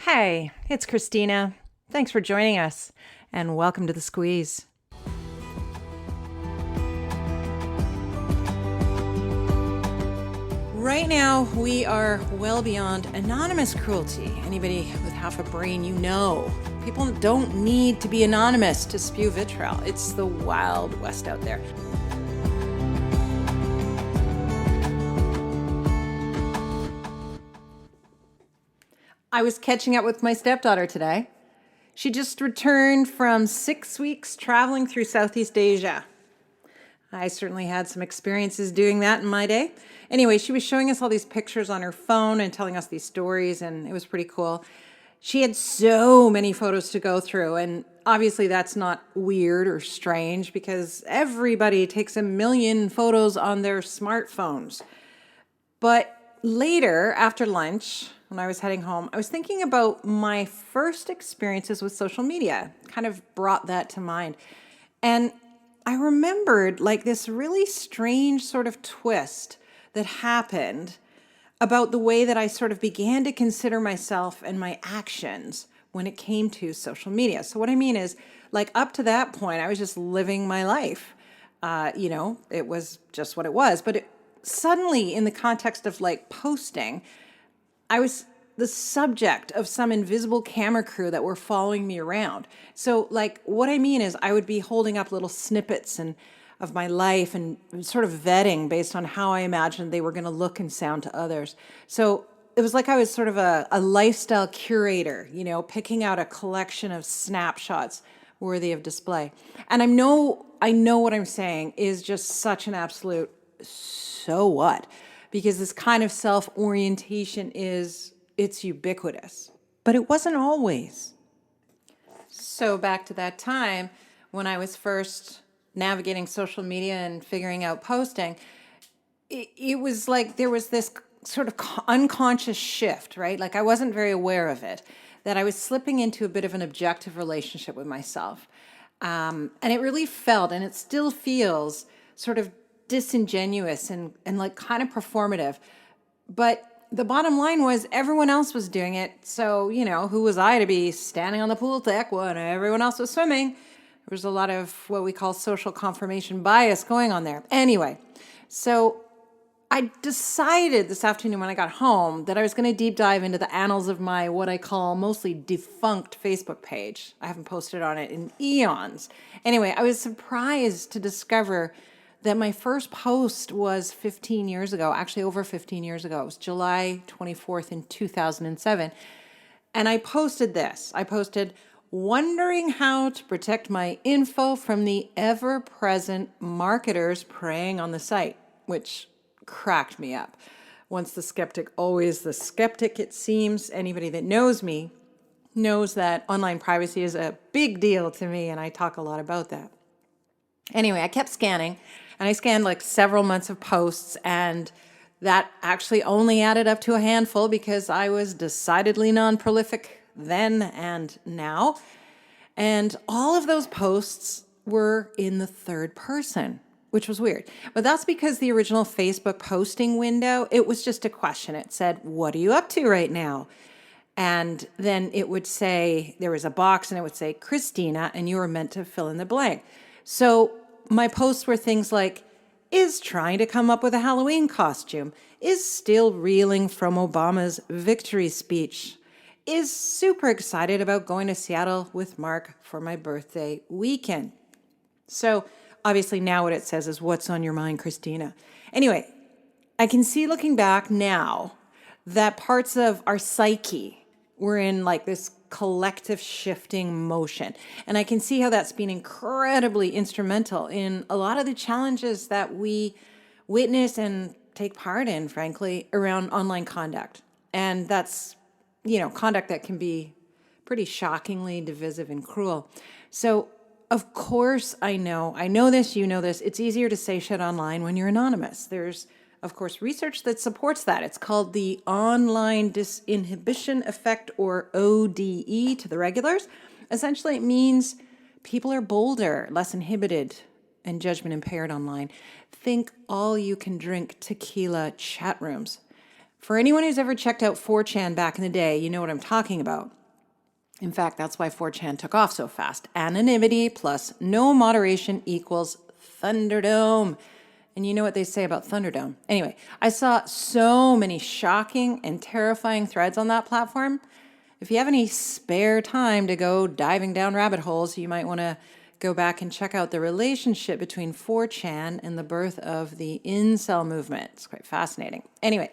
Hey, it's Christina. Thanks for joining us, and welcome to The Squeeze. Right now, we are well beyond anonymous cruelty. Anybody with half a brain, you know. People don't need to be anonymous to spew vitriol. It's the Wild West out there. I was catching up with my stepdaughter today. She just returned from 6 weeks traveling through Southeast Asia. I certainly had some experiences doing that in my day. Anyway, she was showing us all these pictures on her phone and telling us these stories, and it was pretty cool. She had so many photos to go through, and obviously that's not weird or strange because everybody takes a million photos on their smartphones. But later, after lunch, when I was heading home, I was thinking about my first experiences with social media, kind of brought that to mind. And I remembered like this really strange sort of twist that happened about the way that I sort of began to consider myself and my actions when it came to social media. So what I mean is, like up to that point, I was just living my life. It was just what it was. But suddenly, in the context of like posting, I was the subject of some invisible camera crew that were following me around. So like what I mean is I would be holding up little snippets of my life and sort of vetting based on how I imagined they were going to look and sound to others. So it was like I was sort of a lifestyle curator, picking out a collection of snapshots worthy of display. And I know what I'm saying is just such an absolute so what? Because this kind of self-orientation it's ubiquitous. But it wasn't always. So back to that time when I was first navigating social media and figuring out posting, it was like there was this sort of unconscious shift, right? Like I wasn't very aware of it, that I was slipping into a bit of an objective relationship with myself. And it really felt, and it still feels, sort of disingenuous and like kind of performative. But the bottom line was everyone else was doing it. So, who was I to be standing on the pool deck when everyone else was swimming? There was a lot of what we call social confirmation bias going on there. Anyway, so I decided this afternoon when I got home that I was going to deep dive into the annals of my what I call mostly defunct Facebook page. I haven't posted on it in eons. Anyway, I was surprised to discover that my first post was 15 years ago, actually over 15 years ago. It was July 24th in 2007. And I posted this. I posted, wondering how to protect my info from the ever-present marketers preying on the site, which cracked me up. Once the skeptic, always the skeptic, it seems. Anybody that knows me knows that online privacy is a big deal to me, and I talk a lot about that. Anyway, I kept scanning, and I scanned like several months of posts, and that actually only added up to a handful because I was decidedly non-prolific then and now. And all of those posts were in the third person, which was weird. But that's because the original Facebook posting window, it was just a question. It said, what are you up to right now? And then it would say, there was a box and it would say, Christina, and you were meant to fill in the blank. So my posts were things like, is trying to come up with a Halloween costume, is still reeling from Obama's victory speech, is super excited about going to Seattle with Mark for my birthday weekend. So obviously now what it says is, what's on your mind, Christina? Anyway, I can see looking back now that parts of our psyche were in like this collective shifting motion. And I can see how that's been incredibly instrumental in a lot of the challenges that we witness and take part in, frankly, around online conduct. And that's, conduct that can be pretty shockingly divisive and cruel. So, of course, I know this, you know this, it's easier to say shit online when you're anonymous. There's, of course, research that supports that. It's called the online disinhibition effect, or ODE to the regulars. Essentially, it means people are bolder, less inhibited, and judgment impaired online. Think all you can drink tequila chat rooms. For anyone who's ever checked out 4chan back in the day, you know what I'm talking about. In fact, that's why 4chan took off so fast. Anonymity plus no moderation equals Thunderdome. And you know what they say about Thunderdome. Anyway, I saw so many shocking and terrifying threads on that platform. If you have any spare time to go diving down rabbit holes, you might want to go back and check out the relationship between 4chan and the birth of the incel movement. It's quite fascinating. Anyway,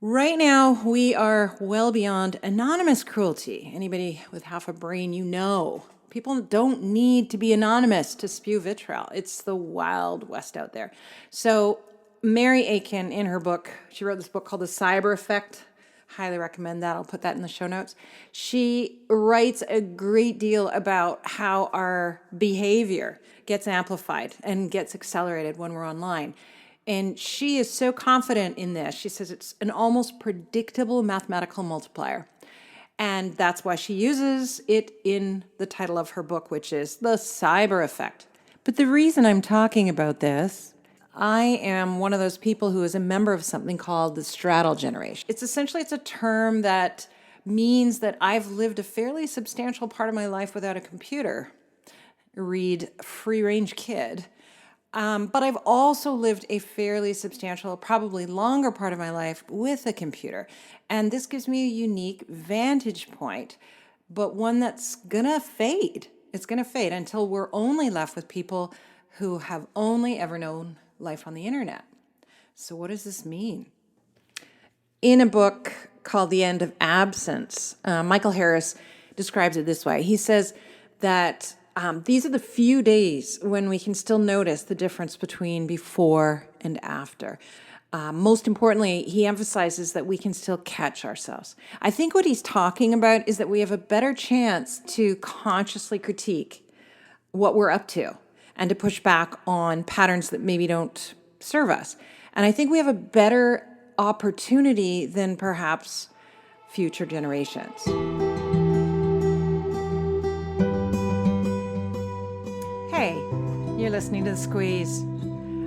right now, we are well beyond anonymous cruelty. Anybody with half a brain, you know. People don't need to be anonymous to spew vitriol. It's the Wild West out there. So Mary Aiken, in her book, she wrote this book called The Cyber Effect. Highly recommend that. I'll put that in the show notes. She writes a great deal about how our behavior gets amplified and gets accelerated when we're online. And she is so confident in this. She says it's an almost predictable mathematical multiplier. And that's why she uses it in the title of her book, which is The Cyber Effect. But the reason I'm talking about this, I am one of those people who is a member of something called the straddle generation. It's a term that means that I've lived a fairly substantial part of my life without a computer. Read free-range kid. But I've also lived a fairly substantial, probably longer part of my life with a computer. And this gives me a unique vantage point, but one that's gonna fade. It's gonna fade until we're only left with people who have only ever known life on the internet. So what does this mean? In a book called The End of Absence, Michael Harris describes it this way. He says that these are the few days when we can still notice the difference between before and after. Most importantly, he emphasizes that we can still catch ourselves. I think what he's talking about is that we have a better chance to consciously critique what we're up to and to push back on patterns that maybe don't serve us. And I think we have a better opportunity than perhaps future generations. Hey, you're listening to The Squeeze.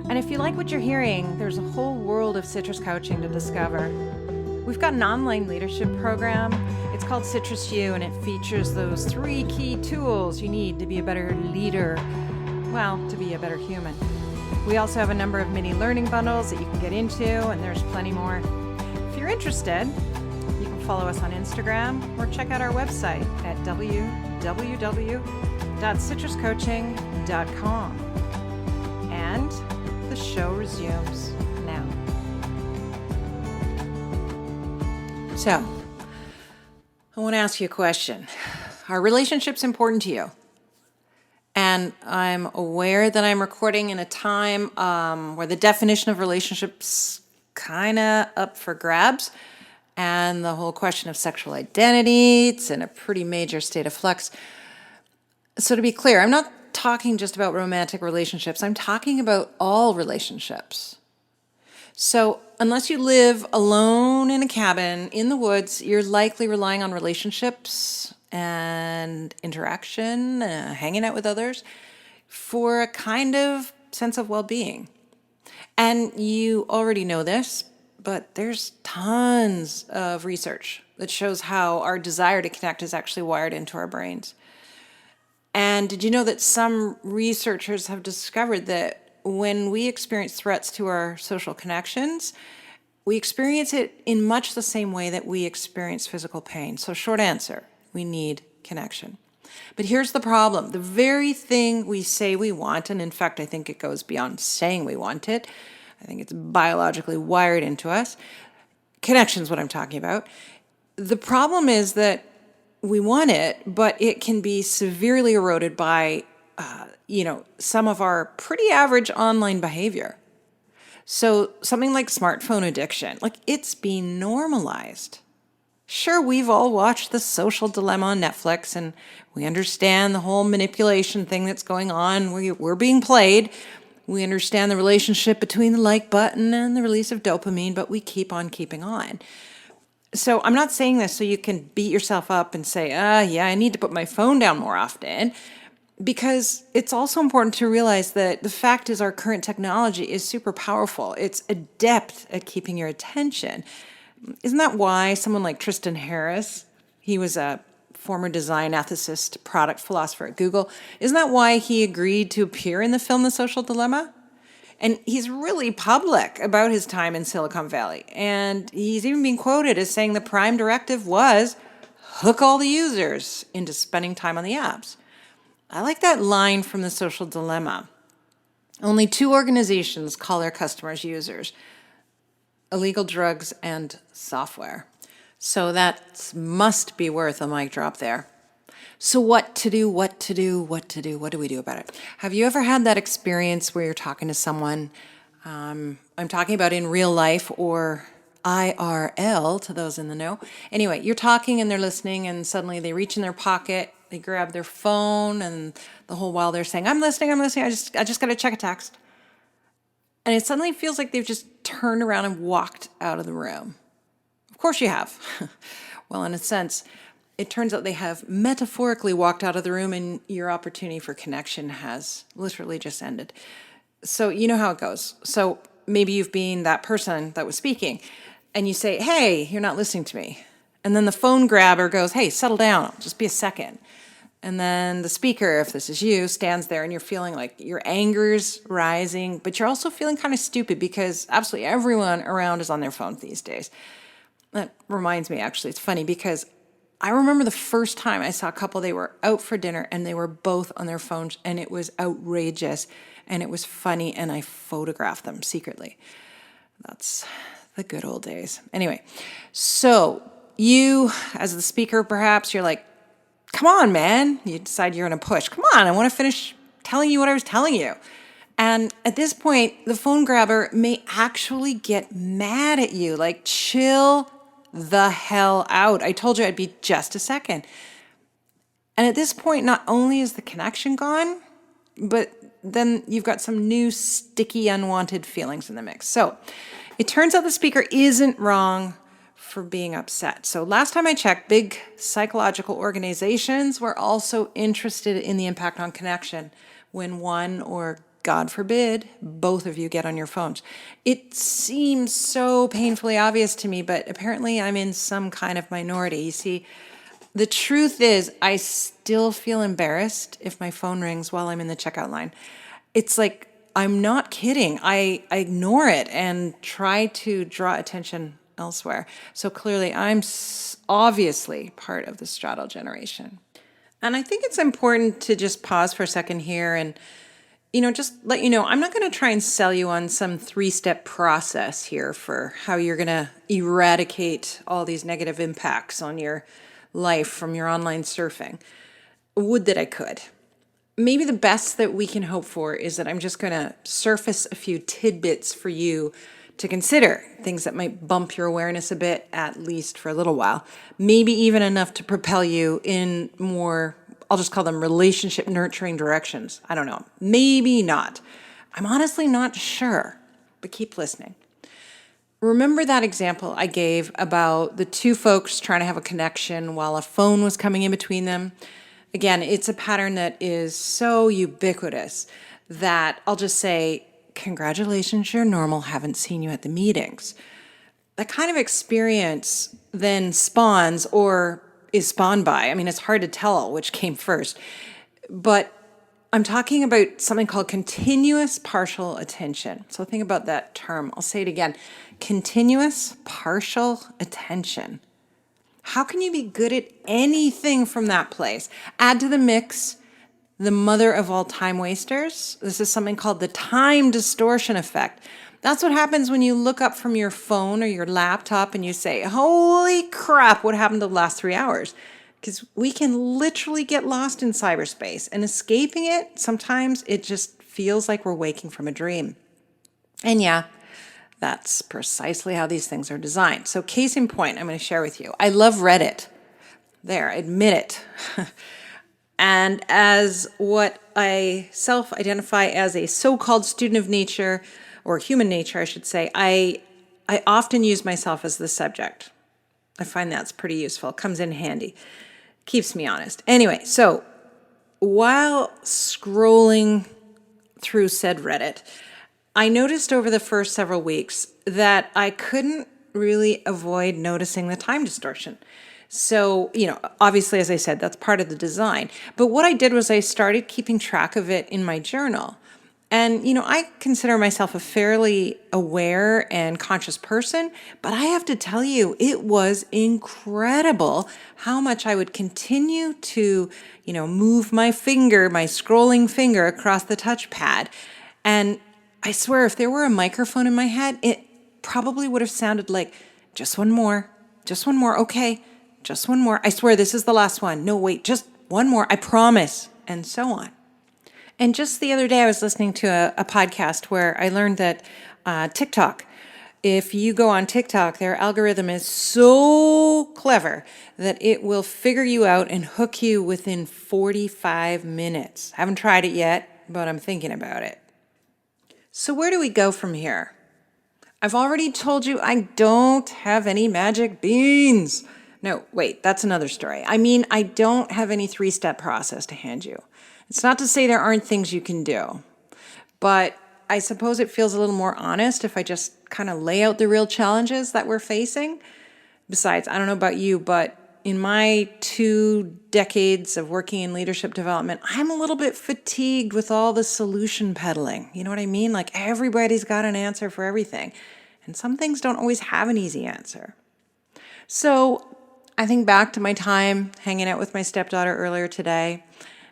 And if you like what you're hearing, there's a whole world of citrus coaching to discover. We've got an online leadership program. It's called Citrus U, and it features those 3 key tools you need to be a better leader, well, to be a better human. We also have a number of mini learning bundles that you can get into, and there's plenty more. If you're interested, you can follow us on Instagram or check out our website at www.citruscoaching.com. And the show resumes now. So, I want to ask you a question. Are relationships important to you? And I'm aware that I'm recording in a time where the definition of relationships kind of up for grabs. And the whole question of sexual identity, it's in a pretty major state of flux. So to be clear, I'm not talking just about romantic relationships. I'm talking about all relationships. So unless you live alone in a cabin in the woods, you're likely relying on relationships and interaction, hanging out with others for a kind of sense of well-being. And you already know this, but there's tons of research that shows how our desire to connect is actually wired into our brains. And did you know that some researchers have discovered that when we experience threats to our social connections, we experience it in much the same way that we experience physical pain? So short answer, we need connection. But here's the problem. The very thing we say we want, and in fact, I think it goes beyond saying we want it. I think it's biologically wired into us. Connection is what I'm talking about. The problem is that we want it, but it can be severely eroded by, some of our pretty average online behavior. So something like smartphone addiction, it's being normalized. Sure, we've all watched The Social Dilemma on Netflix, and we understand the whole manipulation thing that's going on. We're being played. We understand the relationship between the like button and the release of dopamine, but we keep on keeping on. So I'm not saying this so you can beat yourself up and say, I need to put my phone down more often. because it's also important to realize that the fact is our current technology is super powerful. It's adept at keeping your attention. Isn't that why someone like Tristan Harris, he was a former design ethicist, product philosopher at Google, isn't that why he agreed to appear in the film The Social Dilemma? And he's really public about his time in Silicon Valley. And he's even been quoted as saying the prime directive was hook all the users into spending time on the apps. I like that line from The Social Dilemma. Only 2 organizations call their customers users: illegal drugs and software. So that must be worth a mic drop there. So what to do? What do we do about it? Have you ever had that experience where you're talking to someone, I'm talking about in real life or IRL to those in the know. Anyway, you're talking and they're listening and suddenly they reach in their pocket, they grab their phone, and the whole while they're saying, I'm listening, I just got to check a text. And it suddenly feels like they've just turned around and walked out of the room. Of course you have. Well, in a sense, it turns out they have metaphorically walked out of the room and your opportunity for connection has literally just ended. So you know how it goes. So maybe you've been that person that was speaking and you say, hey, you're not listening to me. And then the phone grabber goes, hey, settle down, just be a second. And then the speaker, if this is you, stands there and you're feeling like your anger's rising, but you're also feeling kind of stupid because absolutely everyone around is on their phone these days. That reminds me, actually, it's funny because I remember the first time I saw a couple, they were out for dinner and they were both on their phones and it was outrageous and it was funny and I photographed them secretly. That's the good old days. Anyway, so you, as the speaker, perhaps, you're like, come on, man. You decide you're going to push. Come on, I want to finish telling you what I was telling you. And at this point, the phone grabber may actually get mad at you, like, chill the hell out. I told you I'd be just a second. And at this point, not only is the connection gone, but then you've got some new sticky, unwanted feelings in the mix. So it turns out the speaker isn't wrong for being upset. So last time I checked, big psychological organizations were also interested in the impact on connection when one, or God forbid, both of you get on your phones. It seems so painfully obvious to me, but apparently I'm in some kind of minority. You see, the truth is I still feel embarrassed if my phone rings while I'm in the checkout line. It's like, I'm not kidding. I ignore it and try to draw attention elsewhere. So clearly I'm obviously part of the straddle generation. And I think it's important to just pause for a second here and just let you know, I'm not going to try and sell you on some 3-step process here for how you're going to eradicate all these negative impacts on your life from your online surfing. Would that I could. Maybe the best that we can hope for is that I'm just going to surface a few tidbits for you to consider, things that might bump your awareness a bit, at least for a little while. Maybe even enough to propel you in more, I'll just call them relationship nurturing directions. I don't know. Maybe not. I'm honestly not sure, but keep listening. Remember that example I gave about the 2 folks trying to have a connection while a phone was coming in between them? Again, it's a pattern that is so ubiquitous that I'll just say, congratulations, you're normal, haven't seen you at the meetings. That kind of experience then spawns or is spawned by, it's hard to tell which came first, but I'm talking about something called continuous partial attention. So think about that term. I'll say it again. Continuous partial attention. How can you be good at anything from that place? Add to the mix the mother of all time wasters. This is something called the time distortion effect. That's what happens when you look up from your phone or your laptop and you say, holy crap, what happened the last 3 hours? Because we can literally get lost in cyberspace, and escaping it, sometimes it just feels like we're waking from a dream. And yeah, that's precisely how these things are designed. So case in point, I'm going to share with you. I love Reddit. There, admit it. And as what I self-identify as a so-called student of nature, or human nature, I should say, I often use myself as the subject. I find that's pretty useful. It comes in handy. Keeps me honest. Anyway, so while scrolling through said Reddit, I noticed over the first several weeks that I couldn't really avoid noticing the time distortion. So, obviously, as I said, that's part of the design. But what I did was I started keeping track of it in my journal. And, I consider myself a fairly aware and conscious person, but I have to tell you, it was incredible how much I would continue to, move my scrolling finger across the touchpad. And I swear, if there were a microphone in my head, it probably would have sounded like, just one more, okay, just one more. I swear this is the last one. No, wait, just one more, I promise, and so on. And just the other day, I was listening to a podcast where I learned that TikTok, if you go on TikTok, their algorithm is so clever that it will figure you out and hook you within 45 minutes. Haven't tried it yet, but I'm thinking about it. So where do we go from here? I've already told you I don't have any magic beans. No, wait, that's another story. I mean, I don't have any 3-step process to hand you. It's not to say there aren't things you can do, but I suppose it feels a little more honest if I just kind of lay out the real challenges that we're facing. Besides, I don't know about you, but in my 2 decades of working in leadership development, I'm a little bit fatigued with all the solution peddling. You know what I mean? Like everybody's got an answer for everything, and some things don't always have an easy answer. So I think back to my time hanging out with my stepdaughter earlier today,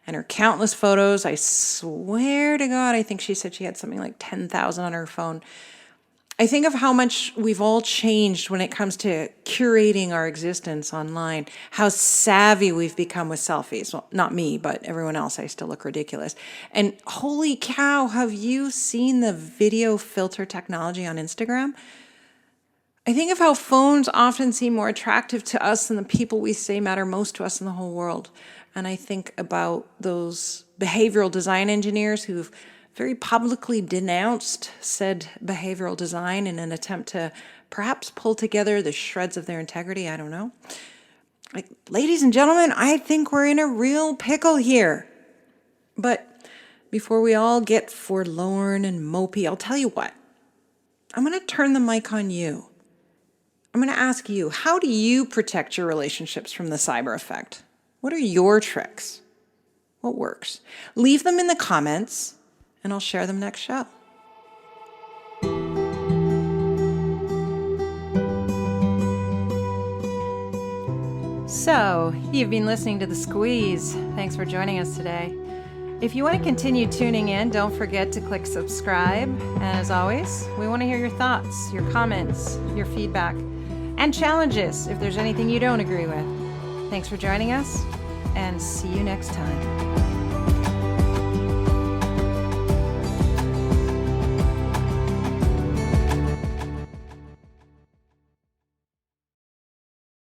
and her countless photos. I swear to God, I think she said she had something like 10,000 on her phone. I think of how much we've all changed when it comes to curating our existence online, how savvy we've become with selfies. Well, not me, but everyone else. I still look ridiculous. And holy cow, have you seen the video filter technology on Instagram? I think of how phones often seem more attractive to us than the people we say matter most to us in the whole world. And I think about those behavioral design engineers who've very publicly denounced said behavioral design in an attempt to perhaps pull together the shreds of their integrity. I don't know. Like, ladies and gentlemen, I think we're in a real pickle here. But before we all get forlorn and mopey, I'll tell you what. I'm going to turn the mic on you. I'm going to ask you, how do you protect your relationships from the cyber effect? What are your tricks? What works? Leave them in the comments, and I'll share them next show. So, you've been listening to The Squeeze. Thanks for joining us today. If you want to continue tuning in, don't forget to click subscribe. And as always, we want to hear your thoughts, your comments, your feedback, and challenges if there's anything you don't agree with. Thanks for joining us, and see you next time.